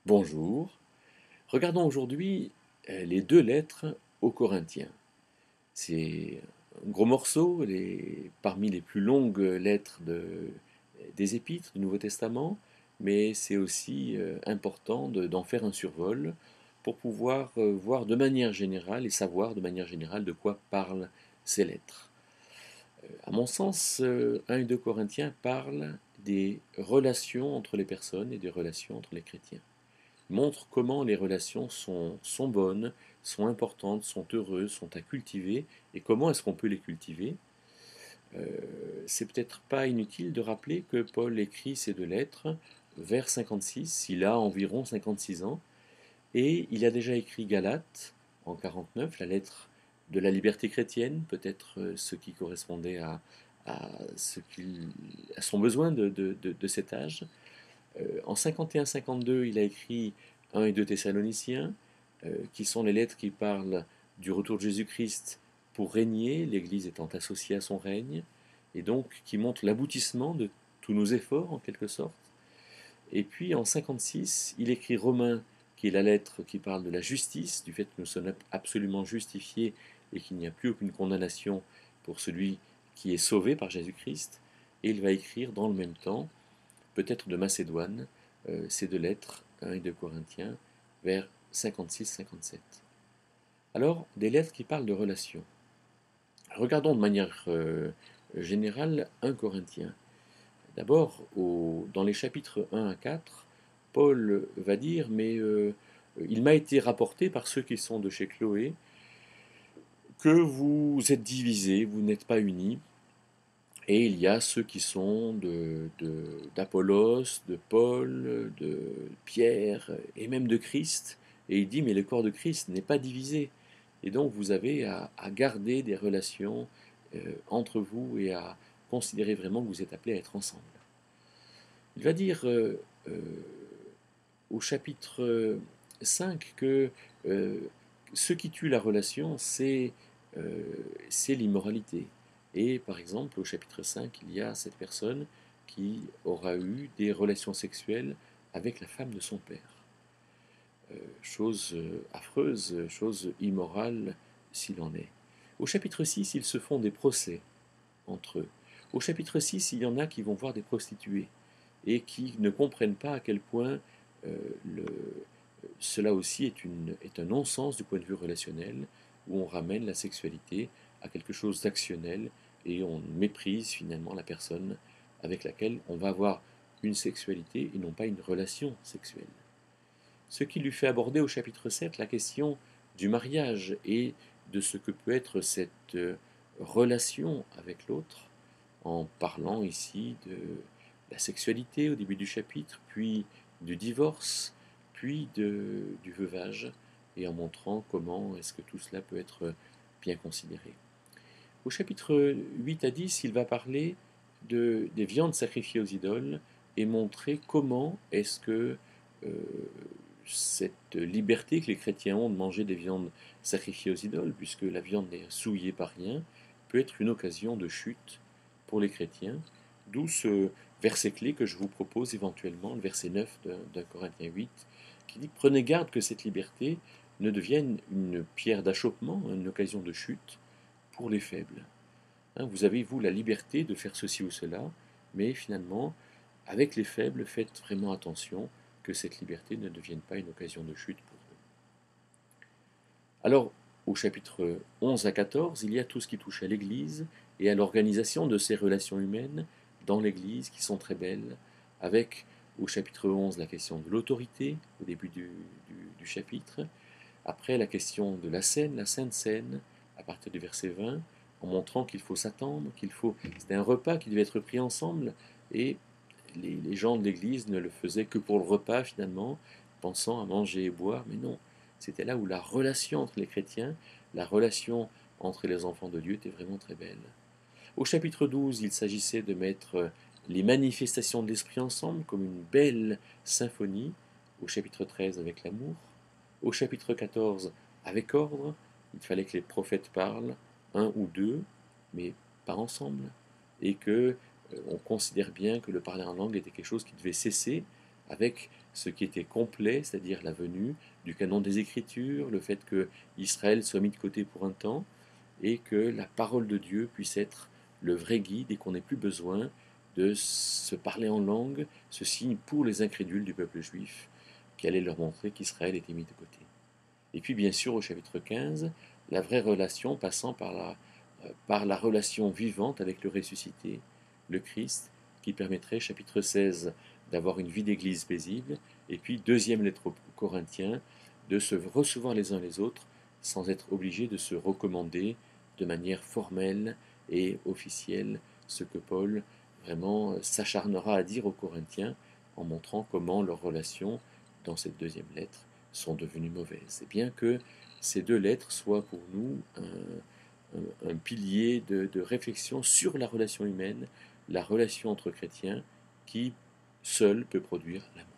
Bonjour. Regardons aujourd'hui les deux lettres aux Corinthiens. C'est un gros morceau, parmi les plus longues lettres des Épîtres du Nouveau Testament, mais c'est aussi important d'en faire un survol pour pouvoir voir de manière générale et savoir de manière générale de quoi parlent ces lettres. À mon sens, 1 et 2 Corinthiens parlent des relations entre les personnes et des relations entre les chrétiens. Montre comment les relations sont bonnes, sont importantes, sont heureuses, sont à cultiver, et comment est-ce qu'on peut les cultiver. C'est peut-être pas inutile de rappeler que Paul écrit ces deux lettres vers 56, il a environ 56 ans, et il a déjà écrit Galates en 49, la lettre de la liberté chrétienne, peut-être ce qui correspondait à, à son besoin de cet âge. En 51-52, il a écrit 1 et 2 Thessaloniciens, qui sont les lettres qui parlent du retour de Jésus-Christ pour régner, l'Église étant associée à son règne, et donc qui montrent l'aboutissement de tous nos efforts en quelque sorte. Et puis en 56, il écrit Romains, qui est la lettre qui parle de la justice, du fait que nous sommes absolument justifiés et qu'il n'y a plus aucune condamnation pour celui qui est sauvé par Jésus-Christ. Et il va écrire dans le même temps peut-être de Macédoine, ces deux lettres, 1 et 2 Corinthiens, vers 56-57. Alors, des lettres qui parlent de relations. Regardons de manière générale 1 Corinthiens. D'abord, dans les chapitres 1 à 4, Paul va dire, mais il m'a été rapporté par ceux qui sont de chez Chloé, que vous êtes divisés, vous n'êtes pas unis. Et il y a ceux qui sont d'Apollos, de Paul, de Pierre et même de Christ. Et il dit, mais le corps de Christ n'est pas divisé. Et donc vous avez à garder des relations entre vous et à considérer vraiment que vous êtes appelés à être ensemble. Il va dire euh, au chapitre 5 que euh, ce qui tue la relation, c'est l'immoralité. Et par exemple, au chapitre 5, il y a cette personne qui aura eu des relations sexuelles avec la femme de son père. Chose affreuse, chose immorale s'il en est. Au chapitre 6, ils se font des procès entre eux. Au chapitre 6, il y en a qui vont voir des prostituées et qui ne comprennent pas à quel point euh, le, cela aussi est un non-sens du point de vue relationnel, où on ramène la sexualité à quelque chose d'actionnel et on méprise finalement la personne avec laquelle on va avoir une sexualité et non pas une relation sexuelle. Ce qui lui fait aborder au chapitre 7 la question du mariage et de ce que peut être cette relation avec l'autre, en parlant ici de la sexualité au début du chapitre, puis du divorce, puis du veuvage, et en montrant comment est-ce que tout cela peut être bien considéré. Au chapitre 8 à 10, il va parler des viandes sacrifiées aux idoles et montrer comment est-ce que euh, cette liberté que les chrétiens ont de manger des viandes sacrifiées aux idoles, puisque la viande n'est souillée par rien, peut être une occasion de chute pour les chrétiens, d'où ce verset clé que je vous propose éventuellement, le verset 9 d'un Corinthiens 8, qui dit prenez garde que cette liberté ne devienne une pierre d'achoppement, une occasion de chute pour les faibles. Hein, vous avez, vous, la liberté de faire ceci ou cela, mais finalement, avec les faibles, faites vraiment attention que cette liberté ne devienne pas une occasion de chute pour eux. Alors, au chapitre 11 à 14, il y a tout ce qui touche à l'Église et à l'organisation de ces relations humaines dans l'Église qui sont très belles, avec au chapitre 11 la question de l'autorité, au début du chapitre, après la question de la scène, la Sainte Seine, à partir du verset 20, en montrant qu'il faut s'attendre, c'était un repas qui devait être pris ensemble, et les gens de l'Église ne le faisaient que pour le repas finalement, pensant à manger et boire, mais non, c'était là où la relation entre les chrétiens, la relation entre les enfants de Dieu était vraiment très belle. Au chapitre 12, il s'agissait de mettre les manifestations de l'Esprit ensemble comme une belle symphonie, au chapitre 13 avec l'amour, au chapitre 14 avec ordre, il fallait que les prophètes parlent, un ou deux, mais pas ensemble, et que on considère bien que le parler en langue était quelque chose qui devait cesser avec ce qui était complet, c'est-à-dire la venue du canon des Écritures, le fait que Israël soit mis de côté pour un temps, et que la parole de Dieu puisse être le vrai guide et qu'on n'ait plus besoin de se parler en langue, ce signe pour les incrédules du peuple juif, qui allait leur montrer qu'Israël était mis de côté. Et puis bien sûr au chapitre 15, la vraie relation passant par la relation vivante avec le ressuscité, le Christ, qui permettrait, chapitre 16, d'avoir une vie d'église paisible, et puis deuxième lettre aux Corinthiens, de se recevoir les uns les autres sans être obligés de se recommander de manière formelle et officielle, ce que Paul vraiment s'acharnera à dire aux Corinthiens en montrant comment leurs relations dans cette deuxième lettre sont devenues mauvaises. Et bien que ces deux lettres soient pour nous un pilier de réflexion sur la relation humaine, la relation entre chrétiens, qui seul peut produire l'amour.